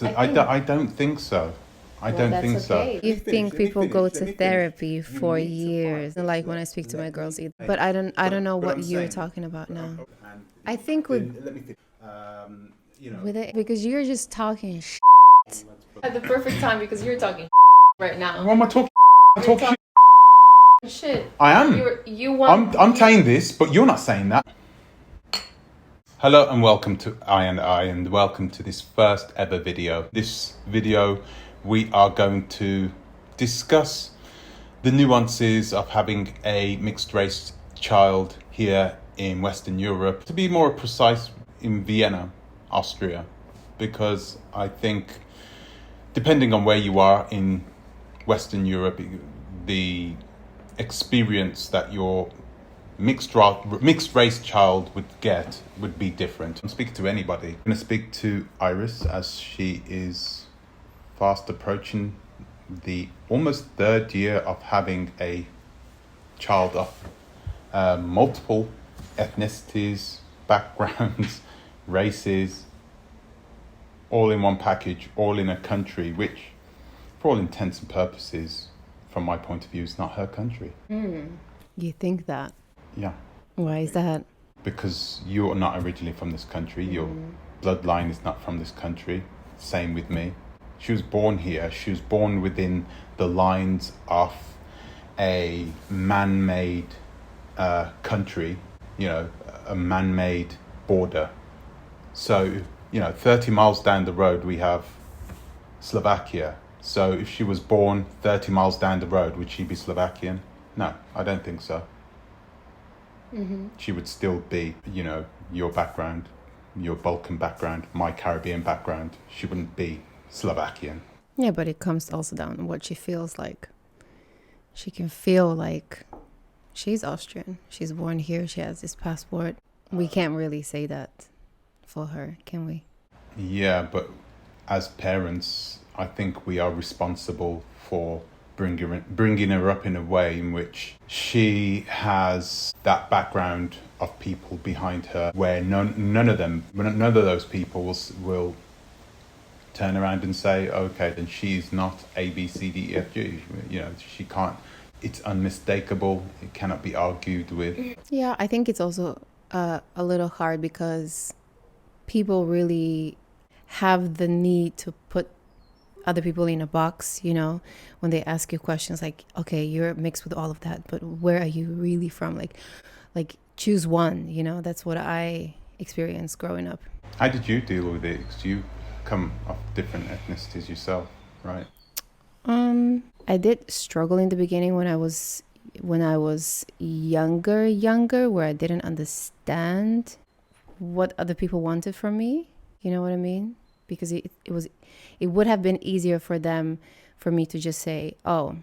So I don't think so. I don't think okay. so. You think people go to therapy for years, and like when I speak to my girls either. But I don't know what you're talking about now. I think with it because you're just talking at the perfect time because you're talking right now. What am I talking? I'm talking Shit. I am. You want. I'm saying this, but you're not saying that. Hello and welcome to I and welcome to this first ever video. This video we are going to discuss the nuances of having a mixed race child here in Western Europe. To be more precise, in Vienna, Austria, because I think depending on where you are in Western Europe, the experience that your mixed race child would be different. I'm speaking to anybody. I'm going to speak to Iris as she is fast approaching the almost third year of having a child of multiple ethnicities, backgrounds, races, all in one package, all in a country which, for all intents and purposes, from my point of view, is not her country. You think that? Yeah. Why is that? Because you're not originally from this country. Your bloodline is not from this country. Same with me. She was born here. She was born within the lines of a man-made country, a man-made border. So, 30 miles down the road, we have Slovakia. So if she was born 30 miles down the road, would she be Slovakian? No, I don't think so. She would still be, your background, your Balkan background, my Caribbean background. She wouldn't be Slovakian. Yeah, but it comes also down to what she feels like. She can feel like she's Austrian. She's born here. She has this passport. We can't really say that for her, can we? Yeah, but as parents, I think we are responsible for bringing her up in a way in which she has that background of people behind her where none of those people will turn around and say, okay, then she's not A, B, C, D, E, F, G. She can't. It's unmistakable. It cannot be argued with. Yeah, I think it's also a little hard because people really have the need to put other people in a box, when they ask you questions like, okay, you're mixed with all of that, but where are you really from? Like choose one, that's what I experienced growing up. How did you deal with it? Because you come of different ethnicities yourself, right? I did struggle in the beginning when I was younger, where I didn't understand what other people wanted from me. You know what I mean? Because it would have been easier for me to just say, oh,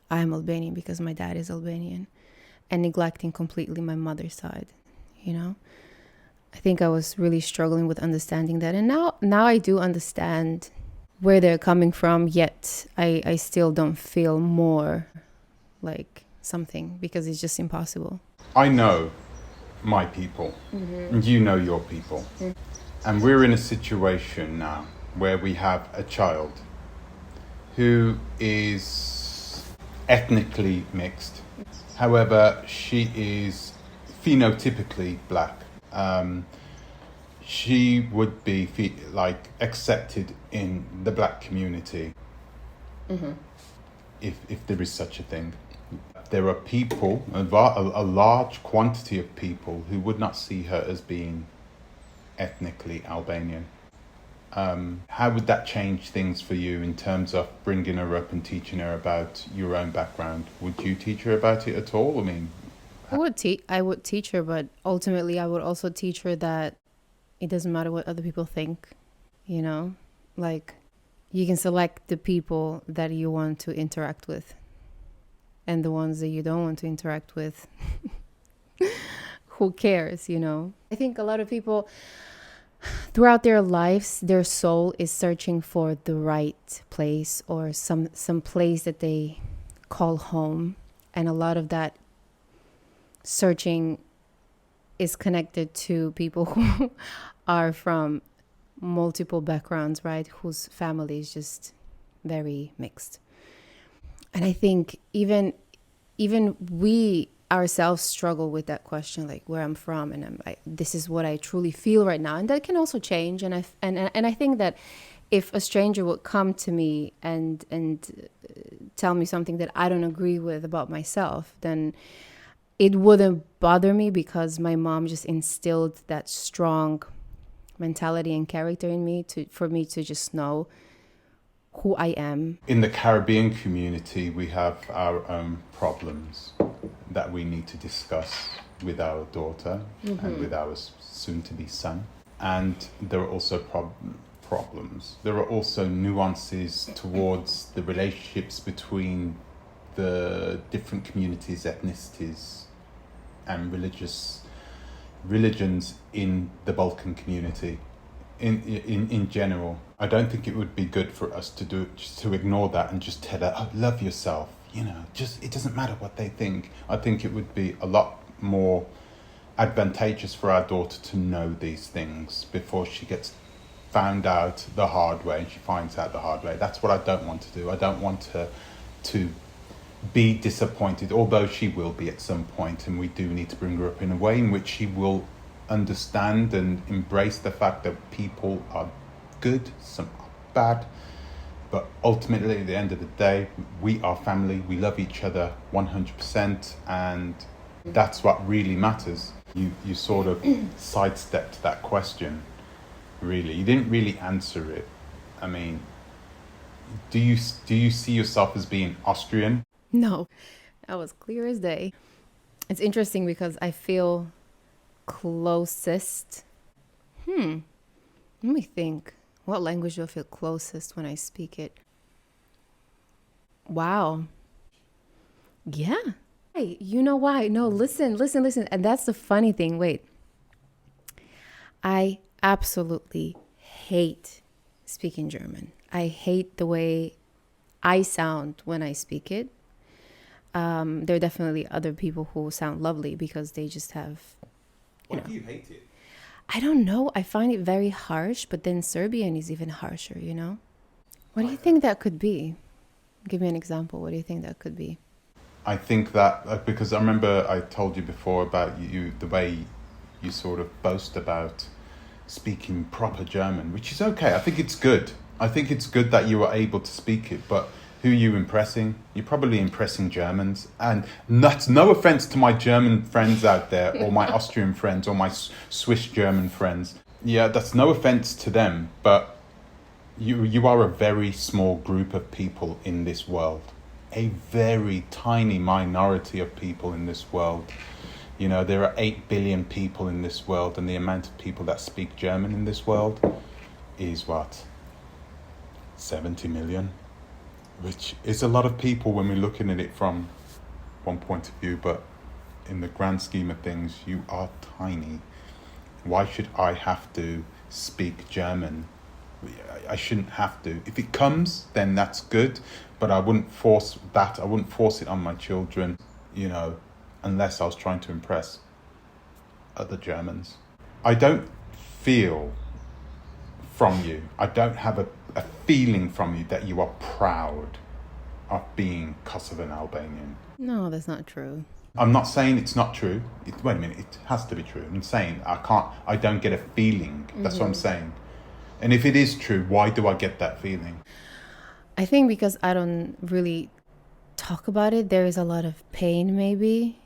I'm Albanian because my dad is Albanian, and neglecting completely my mother's side, I think I was really struggling with understanding that. And now I do understand where they're coming from, yet I still don't feel more like something because it's just impossible. I know my people, and you know your people. And we're in a situation now where we have a child who is ethnically mixed. However, she is phenotypically black. She would be accepted in the black community, if there is such a thing. There are people, a large quantity of people, who would not see her as being ethnically Albanian. How would that change things for you in terms of bringing her up and teaching her about your own background? Would you teach her about it at all? I would teach her, but ultimately I would also teach her that it doesn't matter what other people think, like you can select the people that you want to interact with, and the ones that you don't want to interact with, who cares, I think a lot of people throughout their lives, their soul is searching for the right place or some place that they call home. And a lot of that searching is connected to people who are from multiple backgrounds, right? Whose family is just very mixed. And I think even we ourselves struggle with that question, like where I'm from, and this is what I truly feel right now, and that can also change. And I think that if a stranger would come to me and tell me something that I don't agree with about myself, then it wouldn't bother me, because my mom just instilled that strong mentality and character in me for me to just know who I am. In the Caribbean community, we have our own problems that we need to discuss with our daughter and with our soon-to-be son. And there are also problems. There are also nuances towards the relationships between the different communities, ethnicities, and religions in the Balkan community. In general, I don't think it would be good for us to ignore that and just tell her, oh, love yourself, just, it doesn't matter what they think. I think it would be a lot more advantageous for our daughter to know these things before she gets found out the hard way, and she finds out the hard way. That's what I don't want to do. I don't want her to be disappointed, although she will be at some point, and we do need to bring her up in a way in which she will understand and embrace the fact that people are good, some are bad, but ultimately at the end of the day, we are family, we love each other 100%, and that's what really matters. You sort of sidestepped that question, really. You didn't really answer it. I mean, do you see yourself as being Austrian? No, that was clear as day. It's interesting because I feel closest. Let me think. What language do I feel closest when I speak it? Wow. Yeah. Hey, you know why? No, listen. And that's the funny thing. Wait. I absolutely hate speaking German. I hate the way I sound when I speak it. There are definitely other people who sound lovely because they just have... Why do you hate it? I don't know. I find it very harsh, but then Serbian is even harsher, What do you think that could be? Give me an example. What do you think that could be? I think that, because I remember I told you before about you, the way you sort of boast about speaking proper German, which is okay. I think it's good. I think it's good that you are able to speak it, but who are you impressing? You're probably impressing Germans. And that's no offense to my German friends out there, or my Austrian friends, or my Swiss German friends. Yeah, that's no offense to them, but you are a very small group of people in this world. A very tiny minority of people in this world. There are 8 billion people in this world, and the amount of people that speak German in this world is what? 70 million? Which is a lot of people when we're looking at it from one point of view, but in the grand scheme of things, you are tiny. Why should I have to speak German? I shouldn't have to. If it comes, then that's good, but I wouldn't force that. I wouldn't force it on my children, unless I was trying to impress other Germans. I don't feel from you, I don't have a feeling from you that you are proud of being Kosovan Albanian. No, that's not true. I'm not saying it's not true. Wait a minute, it has to be true. I'm saying I don't get a feeling. That's what I'm saying. And if it is true, why do I get that feeling? I think because I don't really talk about it, there is a lot of pain maybe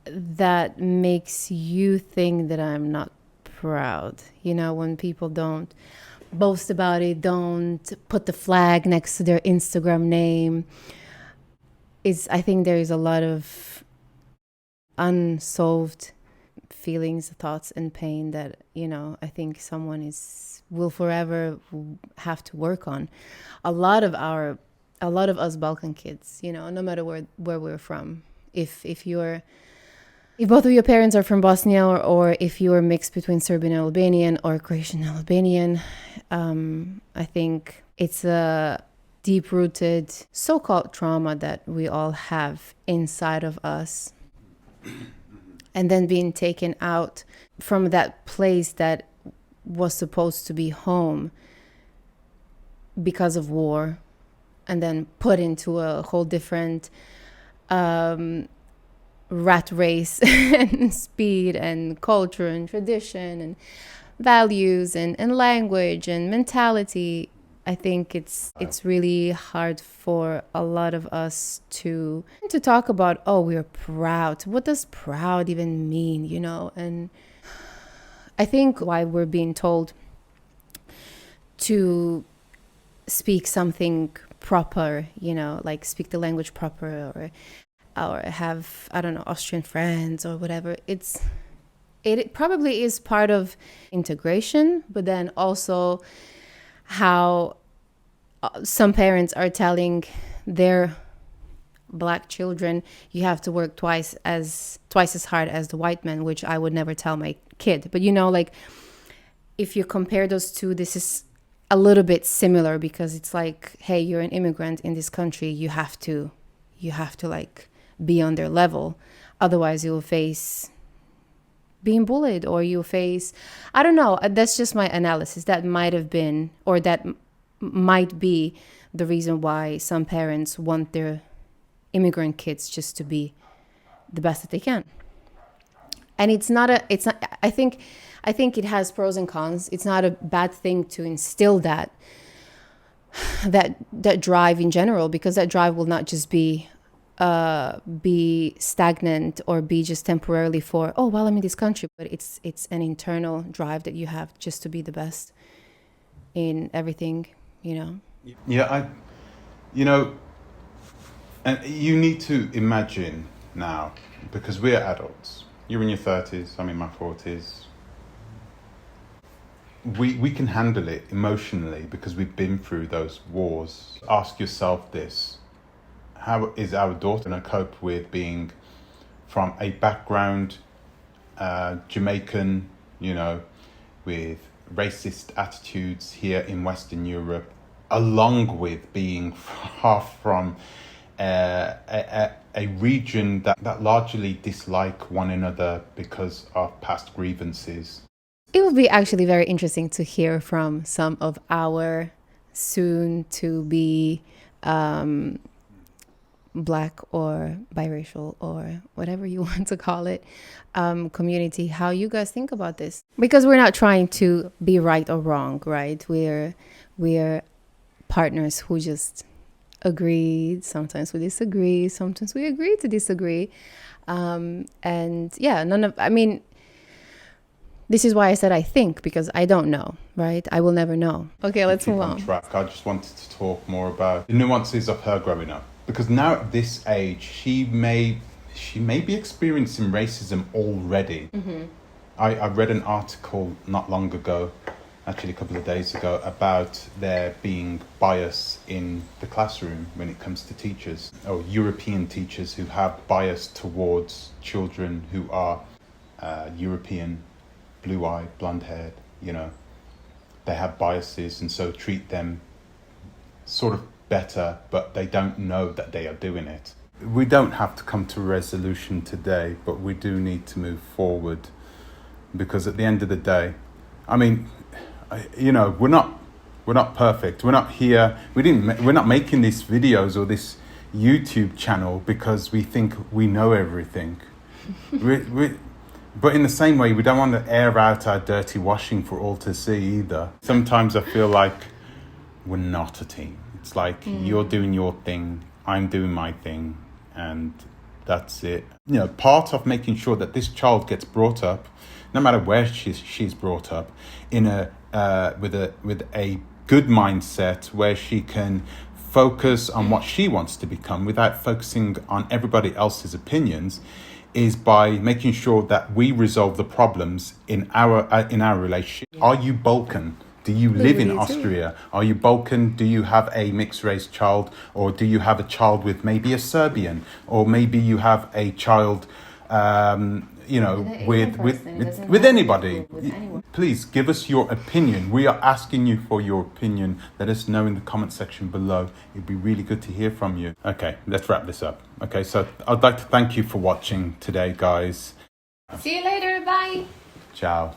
that makes you think that I'm not proud. When people don't boast about it, don't put the flag next to their Instagram name. I think there is a lot of unsolved feelings, thoughts, and pain that, I think someone will forever have to work on. A lot of us Balkan kids, no matter where we're from, if both of your parents are from Bosnia, or if you are mixed between Serbian and Albanian or Croatian and Albanian, I think it's a deep-rooted so-called trauma that we all have inside of us. And then being taken out from that place that was supposed to be home because of war and then put into a whole different rat race and speed and culture and tradition and values and language and mentality. I think it's really hard for a lot of us to talk about, oh, we're proud. What does proud even mean, you know? And I think why we're being told to speak something proper, you know, like speak the language proper or have, I don't know, Austrian friends or whatever. It probably is part of integration, but then also how some parents are telling their black children, you have to work twice as hard as the white man, which I would never tell my kid. But you know, like if you compare those two, this is a little bit similar, because it's like, hey, you're an immigrant in this country, you have to like be on their level, otherwise you'll face being bullied, or you'll face, I don't know, that's just my analysis. That might have been, or that might be the reason why some parents want their immigrant kids just to be the best that they can. And it's not I think it has pros and cons. It's not a bad thing to instill that drive in general, because that drive will not just be stagnant or be just temporarily for, oh, well, I'm in this country, but it's an internal drive that you have just to be the best in everything, you know. Yeah, and you need to imagine now, because we're adults. You're in your 30s, I'm in my 40s. We can handle it emotionally because we've been through those wars. Ask yourself this: how is our daughter going to cope with being from a background, Jamaican, you know, with racist attitudes here in Western Europe, along with being half from a region that largely dislike one another because of past grievances? It would be actually very interesting to hear from some of our soon-to-be Black or biracial or whatever you want to call it, community, how you guys think about this. Because we're not trying to be right or wrong, right? We're partners who just agree. Sometimes we disagree. Sometimes we agree to disagree. And yeah, this is why I said I think, because I don't know, right? I will never know. Okay, let's move on. Track. I just wanted to talk more about the nuances of her growing up, because now at this age, she may be experiencing racism already. Mm-hmm. I read an article not long ago, actually a couple of days ago, about there being bias in the classroom when it comes to teachers, or European teachers who have bias towards children who are European, blue-eyed, blonde-haired, you know. They have biases and so treat them sort of better, but they don't know that they are doing it. We don't have to come to a resolution today, but we do need to move forward, because at the end of the day, I mean, you know, we're not perfect. We're not here. We're not making these videos or this YouTube channel because we think we know everything. But in the same way, we don't want to air out our dirty washing for all to see either. Sometimes I feel like we're not a team. It's like you're doing your thing, I'm doing my thing, and that's it. You know, part of making sure that this child gets brought up, no matter where she's brought up, in with a good mindset where she can focus on what she wants to become without focusing on everybody else's opinions, is by making sure that we resolve the problems in our relationship. Yeah. Are you Balkan? Do you live in Austria? Are you Balkan? Do you have a mixed race child? Or do you have a child with maybe a Serbian? Or maybe you have a child, you know, with anybody. Please give us your opinion. We are asking you for your opinion. Let us know in the comment section below. It'd be really good to hear from you. Okay, let's wrap this up. Okay, so I'd like to thank you for watching today, guys. See you later. Bye. Ciao.